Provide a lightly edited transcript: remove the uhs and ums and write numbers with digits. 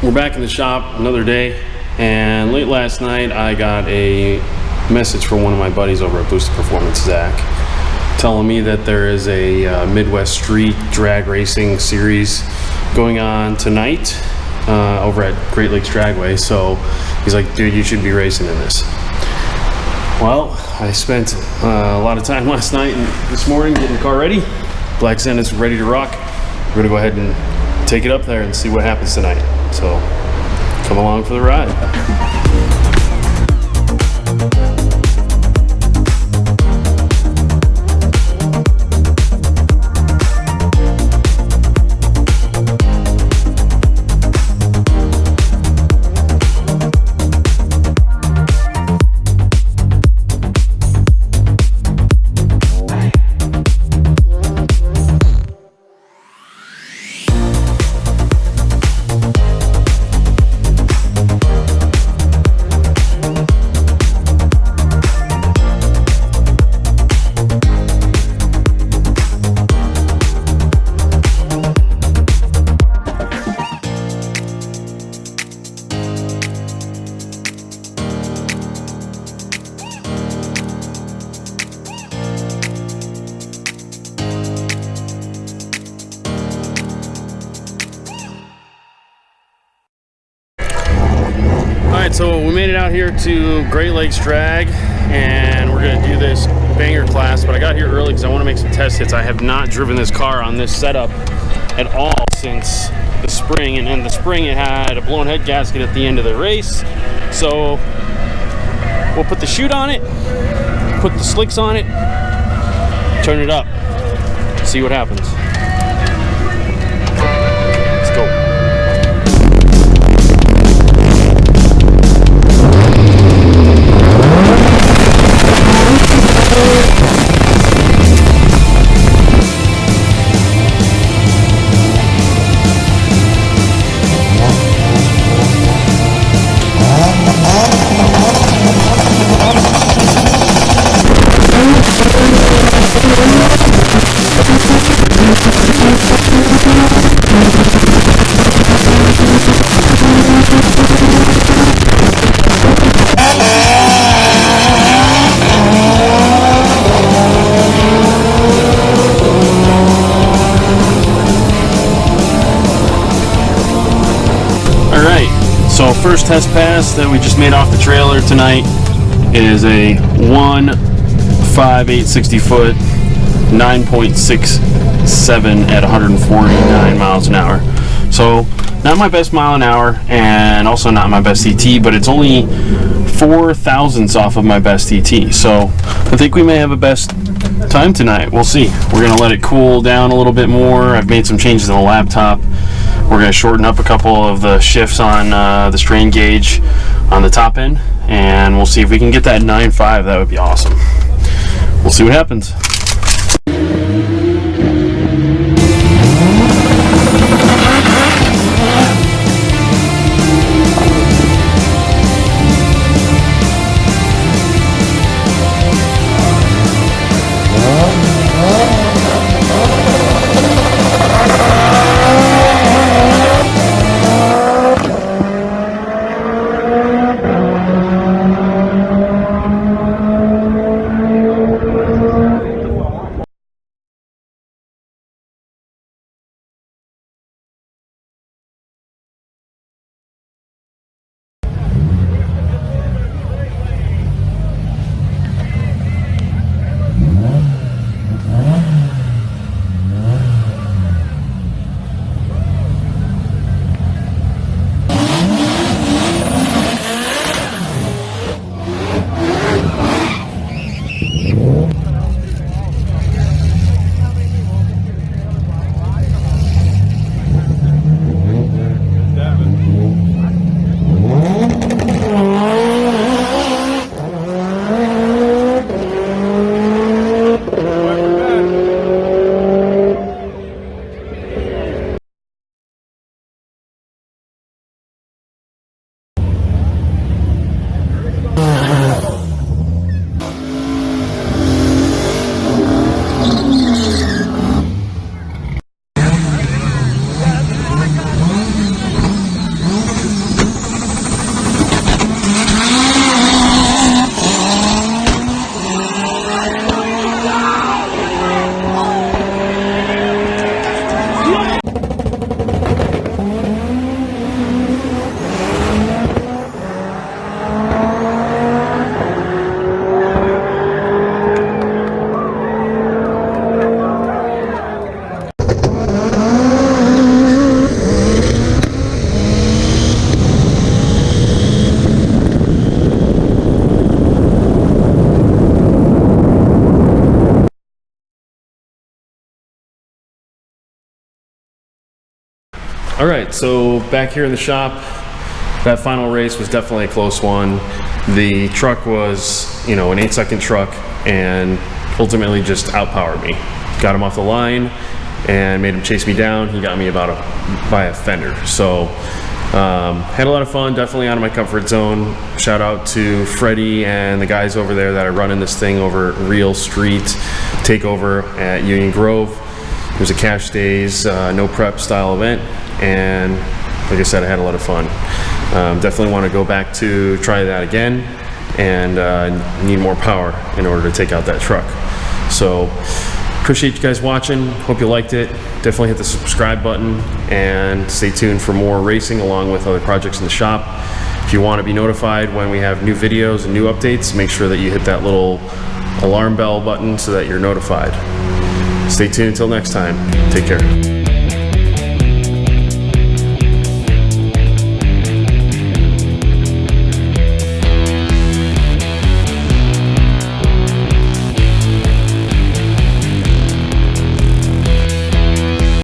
We're back in the shop another day, and late last night I got a message from one of my buddies over at Boostin Performance, Zack, telling me that there is a Midwest Street drag racing series going on tonight over at Great Lakes Dragway. So he's like, dude, you should be racing in this. Well, I spent a lot of time last night and this morning getting the car ready. Black Zenith's ready to rock. We're gonna go ahead and take it up there and see what happens tonight. So come along for the ride. So we made it out here to Great Lakes Drag, and we're gonna do this banger class, but I got here early because I want to make some test hits. I have not driven this car on this setup at all since the spring, and in the spring it had a blown head gasket at the end of the race. So we'll put the chute on it, put the slicks on it, turn it up, see what happens. Let's go. So first test pass that we just made off the trailer tonight is a 1.58 60 foot 9.67 at 149 miles an hour. So not my best mile an hour and also not my best ET, but it's only 4 thousandths off of my best ET. So I think we may have a best time tonight. We'll see. We're gonna let it cool down a little bit more. I've made some changes on the laptop. We're going to shorten up a couple of the shifts on the strain gauge on the top end, and we'll see if we can get that 9.5. That would be awesome. We'll see what happens. All right, so back here in the shop, that final race was definitely a close one. The truck was, you know, an 8-second truck and ultimately just outpowered me. Got him off the line and made him chase me down. He got me by a fender. So had a lot of fun, definitely out of my comfort zone. Shout out to Freddie and the guys over there that are running this thing over at Real Street Takeover at Union Grove. It was a cash days, no prep style event, and like I said, I had a lot of fun. Definitely want to go back to try that again, and need more power in order to take out that truck. So appreciate you guys watching. Hope you liked it. Definitely hit the subscribe button and stay tuned for more racing along with other projects in the shop. If you want to be notified when we have new videos and new updates, make sure that you hit that little alarm bell button so that you're notified. Stay tuned until next time. Take care.